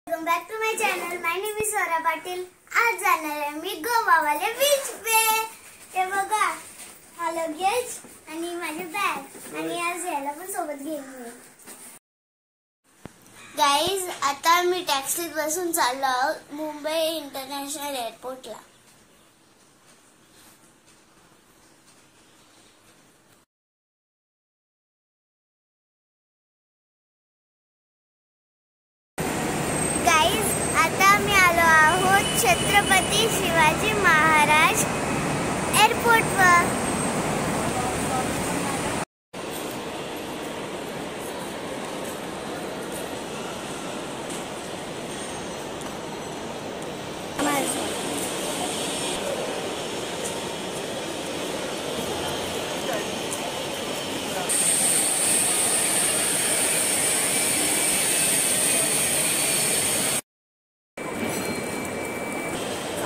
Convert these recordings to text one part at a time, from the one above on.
Welcome back to my channel. My name is Swara Patil. आज जाणार आहे मी गोवावाले बीच पे. हे बघा, हा लगेज आणि माझी बॅग आणि आज याला पण सोबत घेईन मी. गाईज, आता मी टॅक्सीत बसून चाललो मुंबई इंटरनॅशनल एअरपोर्टला. आता मी आलो आहोत छत्रपती शिवाजी महाराज एअरपोर्टवर.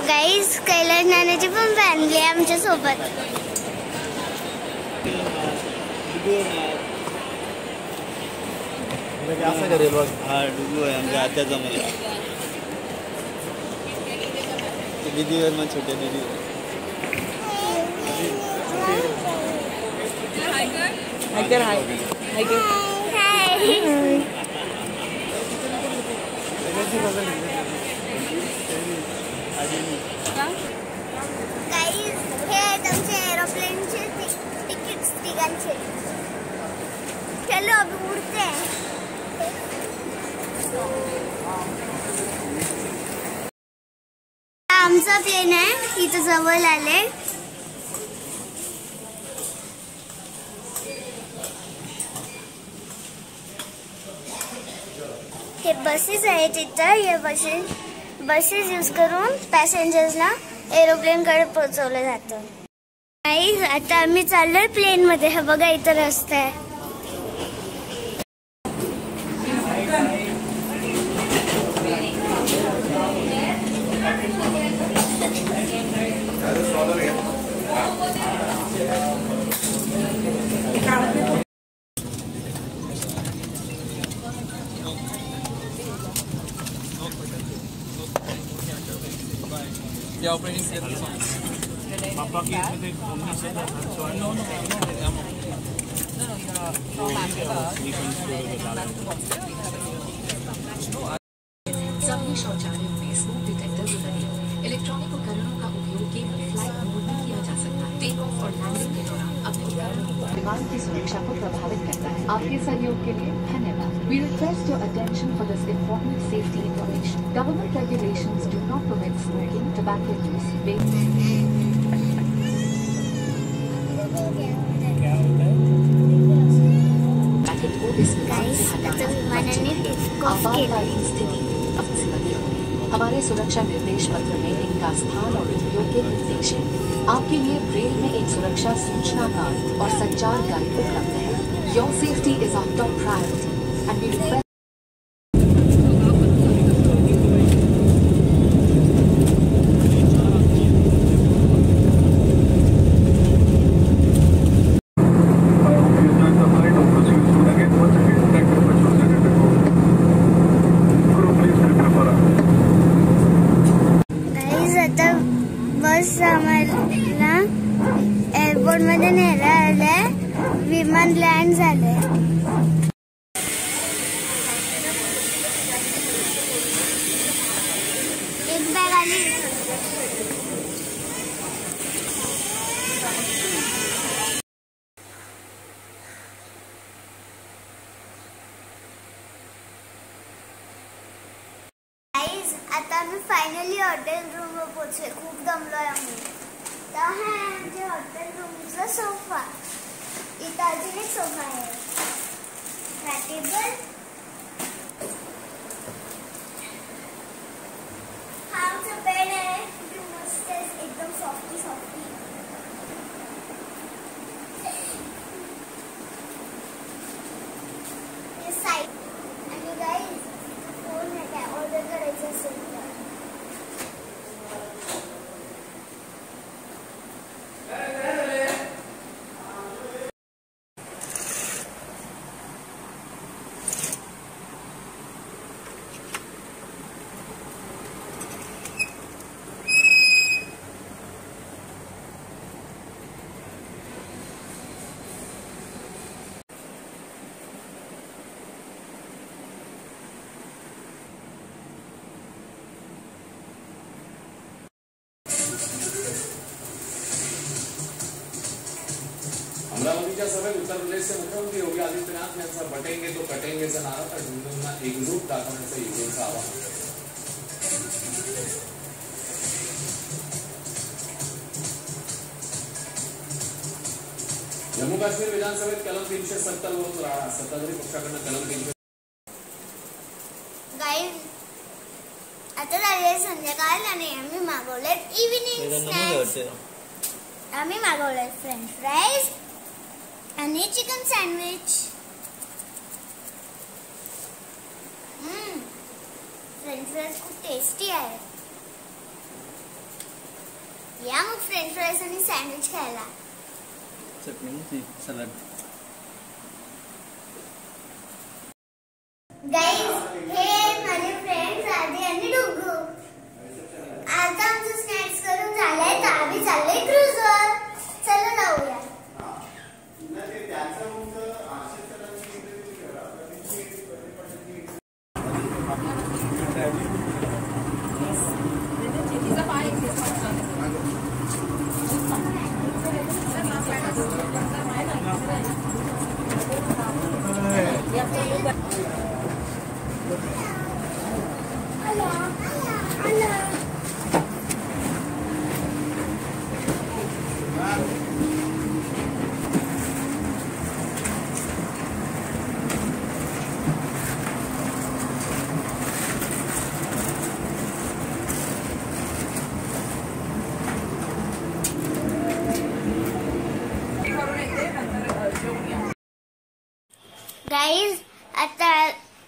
गाईज, कैलास नानाची पण फॅमिली आहे आमच्या सोबत. असं करेल बघ. हा डुगू आहे आमच्या आत्याचा मुलगा. दीदीवर मग छोट्या दीदीवर. गाईज, हे आहेत आमचे एरोप्लेनचे तिकीट्स तिघांचे. चलो अभी उडते हैं. आमचा प्लेन आहे, इथं जवळ आले. हे बसेस आहेत इथं. हे बसेस यूज करून पॅसेंजर्सला एरोप्लेनकडे पोहोचवलं जातं. गाईज, आता आम्ही चाललोय प्लेन मध्ये. हा बघा, इथं रस्ता आहे. Yeah, operating theatre song. Papa ki isme dekh 1900 no, सभी शौचालयों में स्मोक डिटेक्टर लगे. इलेक्ट्रॉनिक उपकरणों का उपयोग केवल फ्लाइट मोड में किया जा सकता है. टेक ऑफ और लैंडिंग के दौरान अपने उपकरणों विमान की सुरक्षा को प्रभावित करता है. आपके सहयोग के लिए धन्यवाद. We request your attention for this important safety information. Government regulations do not permit smoking, tobacco use, हमारे सुरक्षा निर्देश पत्र में इनका स्थान और उपयोग के निर्देश है. आपके लिए ब्रेल में एक सुरक्षा सूचना कार्ड और संचार गाइड उपलब्ध है. Your safety is our top priority and we request बस आम्हाला एअरपोर्ट मध्ये न्यायला आलंय. विमान लँड झालंय. एक बॅग आली. आता आम्ही फायनली हॉटेल रूम वर पोहोचले. खूप दमलोय आम्ही. तर हा आमच्या हॉटेल रूमचा सोफा. इथं अजून एक सोफा आहे. हा टेबल. हा आमचा बेड आहे. मस्त आहे, एकदम सॉफ्टी सॉफ्टी. साईड आणि गाईज, फोन आहे काय ऑर्डर करायचं असेल तर. मुख्य सभेत उत्तर प्रदेशचे मुख्यमंत्री योगी आदित्यनाथ यांचा बटेंगे तो कटेंगेचा नारा तर हिंदूंना एकजूट दाखवण्याचं ईव्हीएमचं आवाहन. जम्मू काश्मीर विधानसभेत कलम 370 वरून राडा. सत्ताधारी पक्षाकडनं कलम 300. गाईज आता झाले संध्याकाळ आणि आम्ही मागवलेत इव्हिनिंग स्नॅक्स. आम्ही मागवलेत फ्रेंच फ्राईज आणि चिकन सँडविच. फ्रेंच फ्राईज खूप टेस्टी आहे. या मग फ्रेंच फ्राईज आणि सँडविच खायला. चटणी सलाड. गाईज हे माझे फ्रेंड्स आधी आणि डुगू. आता आमचं स्नॅक्स करून झालंय तर आम्ही चाललोय क्रूजवर. चला जाऊया. गाईज आता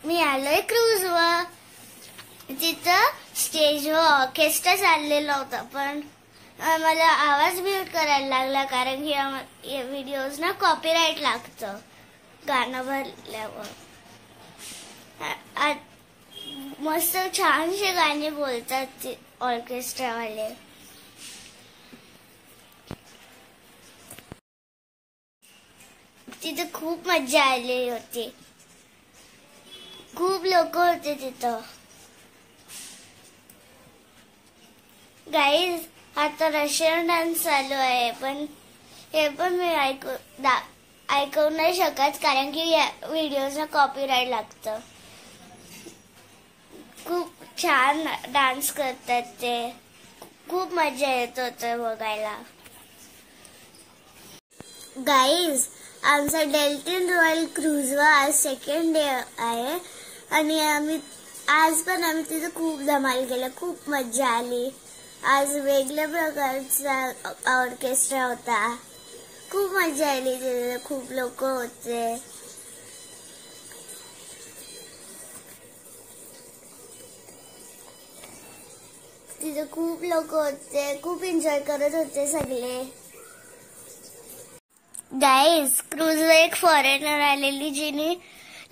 मी आलोय क्रूजवर. तिथं स्टेजवर ऑर्केस्ट्रा चाललेला होता पण मला आवाज म्यूट करायला लागला कारण की या व्हिडिओज ना कॉपीराईट लागतं गाणं भरल्यावर. मस्त छानसे गाणे बोलतात ते ऑर्केस्ट्रावाले. तिथे खूप मजा आली होती. खूप लोक होते तिथं. गाईज आता रशियन डान्स चालू आहे पण हे पण मी ऐकू नाही शकत कारण की या व्हिडिओला कॉपीराईट लागतं. खूप छान डान्स करतात ते. खूप मजा येत होतं बघायला. गाईज आमचा डेल्टन रॉयल क्रूजवर आज सेकंड डे आहे आणि आज पण आम्ही तिथे खूप धमाल केलं. खूप मजा आली. आज वेगळ्या प्रकारचा ऑर्केस्ट्रा होता. खूप मजा आली. तिथे खूप लोक होते. तिथे खूप लोक होते. खूप एन्जॉय करत होते सगळे. गाईज क्रूजवर एक फॉरेनर आलेली जिने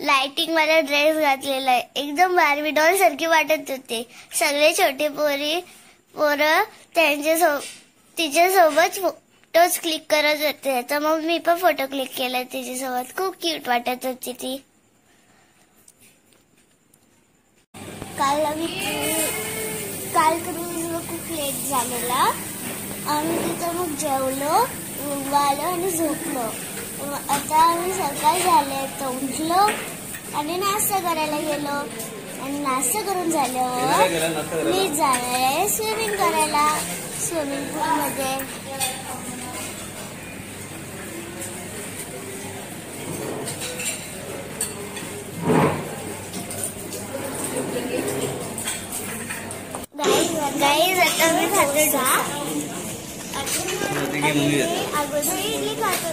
लाइटिंग वाला ड्रेस घातलेला आहे. एकदम बार्बी डॉल सारखी वाटत होते. सगळे छोटे पोरं तिच्यासोबत फोटोज क्लिक करत होते तर मग मी पण फोटो क्लिक केला तिच्यासोबत. खूप क्यूट वाटत होती ती. काल क्रूजवर खूप लेट झालेला. आम्ही तिथं मग जेवलो, आलो आणि झोपलो. आता आम्ही सकाळ झाले तर उठलो आणि नाश्ता करायला गेलो आणि नाश्ता करून झाल्यावर मी जाणार आहे स्विमिंग करायला स्विमिंग पूल मध्ये. गाईज आता मी खाते डोसा. अगोदर इडली खातो.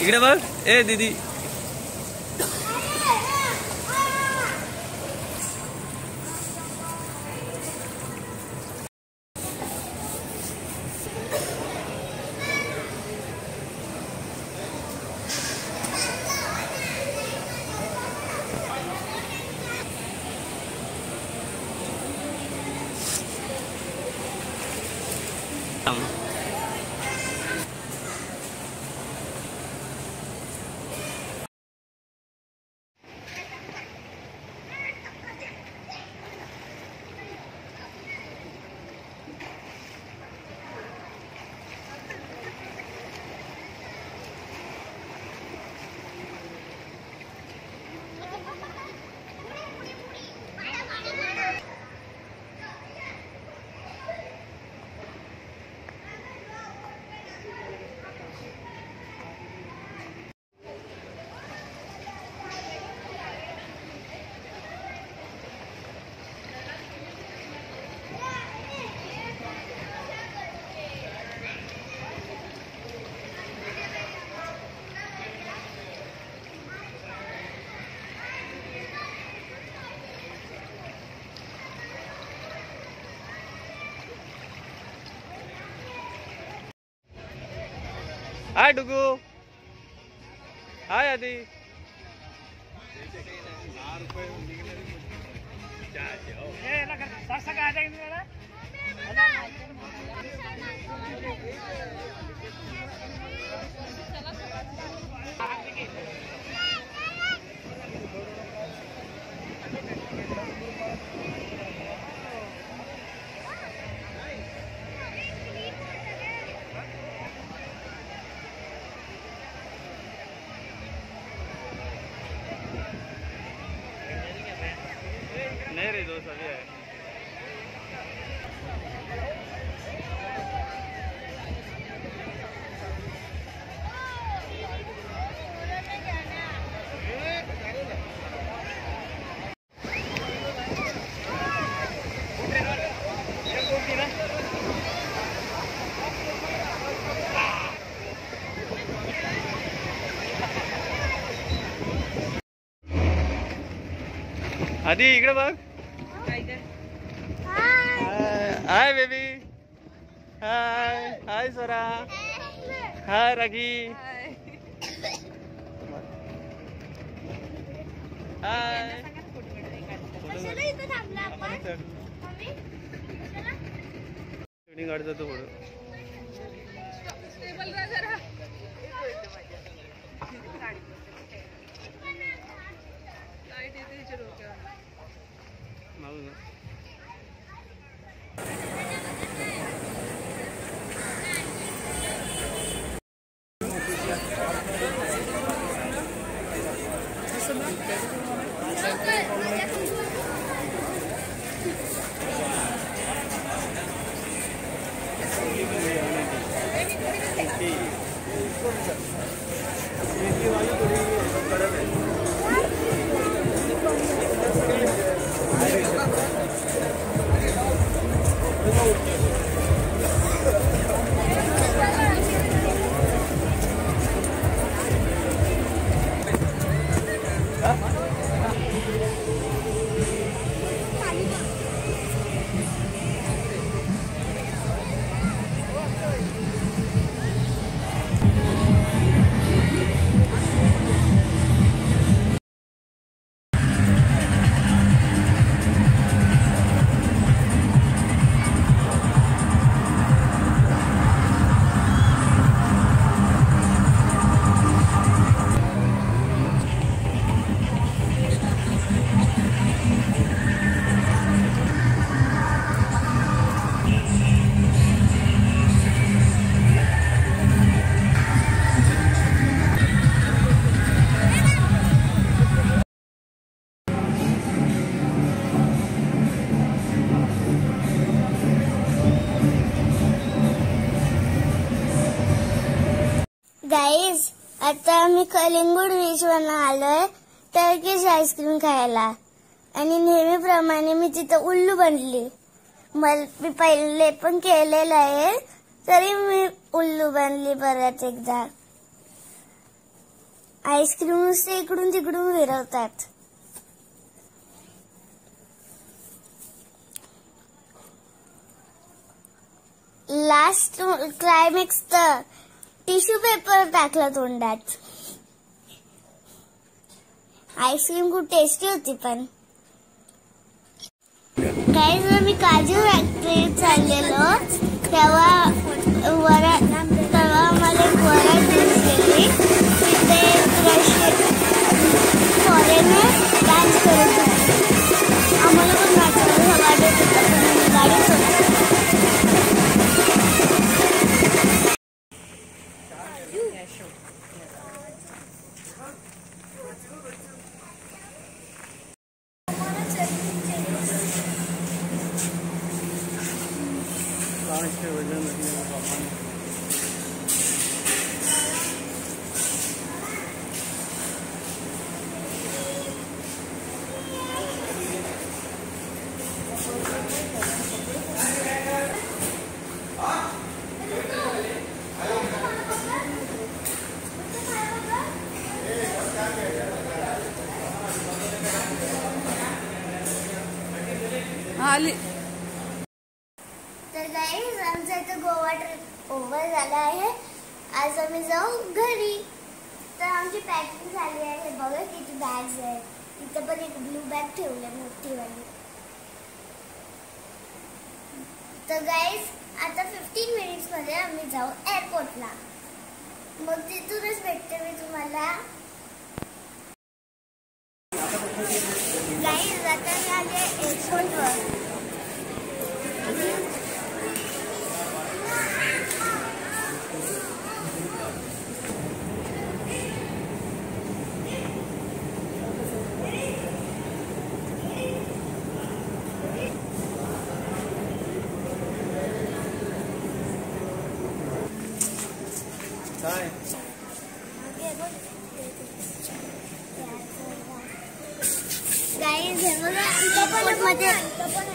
इकडे बघ. ए दीदी हाय डुगू, हाय आदि। नहीं रे दोस्त अभी है। आदि इकडे बघ। हाय बेबी, हाय हाय स्वरा, हाय रागी, हाय। शूटिंग काढतो तो पुढं। गाईज आता आम्ही कलिंगूट बीचवर आलोय टर्किश आईस्क्रीम खायला आणि नेहमीप्रमाणे मी तिथं उल्लू बनली। मी पहिले पण केलेलं आहे तरी मी उल्लू बनली परत एकदा। आईस्क्रीम नुसते इकडून तिकडून फिरवतात। लास्ट क्लायमॅक्स तर टिश्यू पेपर टाकला तोंडात। आईस्क्रीम खूप टेस्टी होती पण। काही जर मी काजू फॅक्टरीत चाललेलो तेव्हा मला एक वरात दिसलेली। तिथे फॉरेनर डान्स करत होते। आम्हाला पण नाचायला वाटत होतं गाडी सोडली। तर गाईज आमचा इथं गोवा ट्रिप ओव्हर झाला आहे आज आम्ही जाऊ घरी. तर आमची पॅकिंग झाली आहे. बघा किती बॅग्स आहेत. इथं पण एक ब्लू बॅग ठेवली मोठी वाली. तर गाईज आता 15 मिनिट्समध्ये आम्ही जाऊ एअरपोर्टला. मग तिथूनच भेटते मी तुम्हाला. गाईज आता मी आले एअरपोर्टवर. काय गाईज हे बघा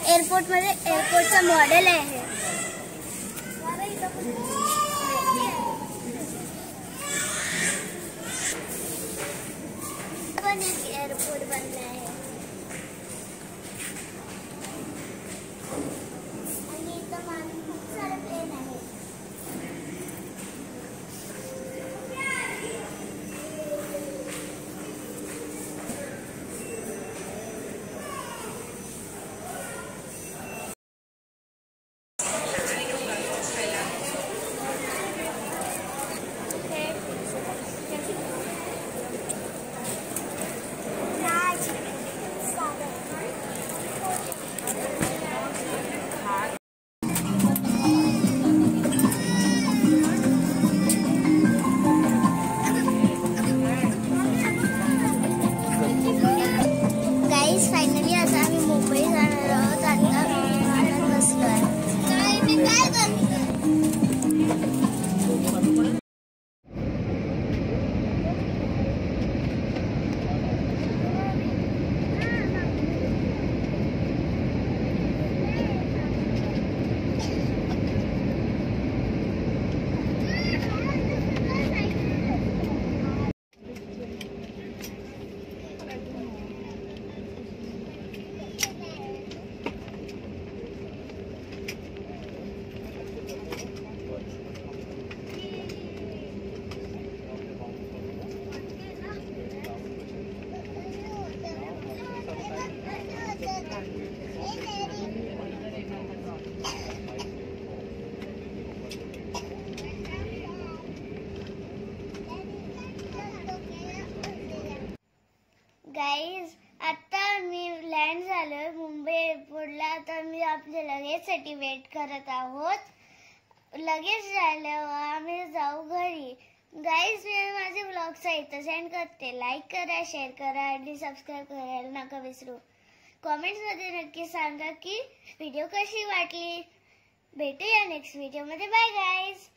एअरपोर्टमध्ये एअरपोर्टचं मॉडेल आहे. पण एक एअरपोर्ट बनलं आहे. आणि इथं मागे खूप सारे प्लेन आहेत. फायनली आता आम्ही मुंबई जाणार आहोत. आता विमानात बसलोय. गाईज आता मी लँड झालोय मुंबई एअरपोर्टला. तर मी आपल्या लगेजसाठी वेट करत आहोत. लगेज झाल्यावर आम्ही जाऊ घरी. गाईज मी माझे ब्लॉग्स इथं सेंड करते. लाईक करा, शेअर करा आणि सबस्क्राईब करायला नका विसरू. कॉमेंट्समध्ये नक्की सांगा की व्हिडिओ कशी वाटली. भेटूया नेक्स्ट व्हिडिओमध्ये. Bye guys.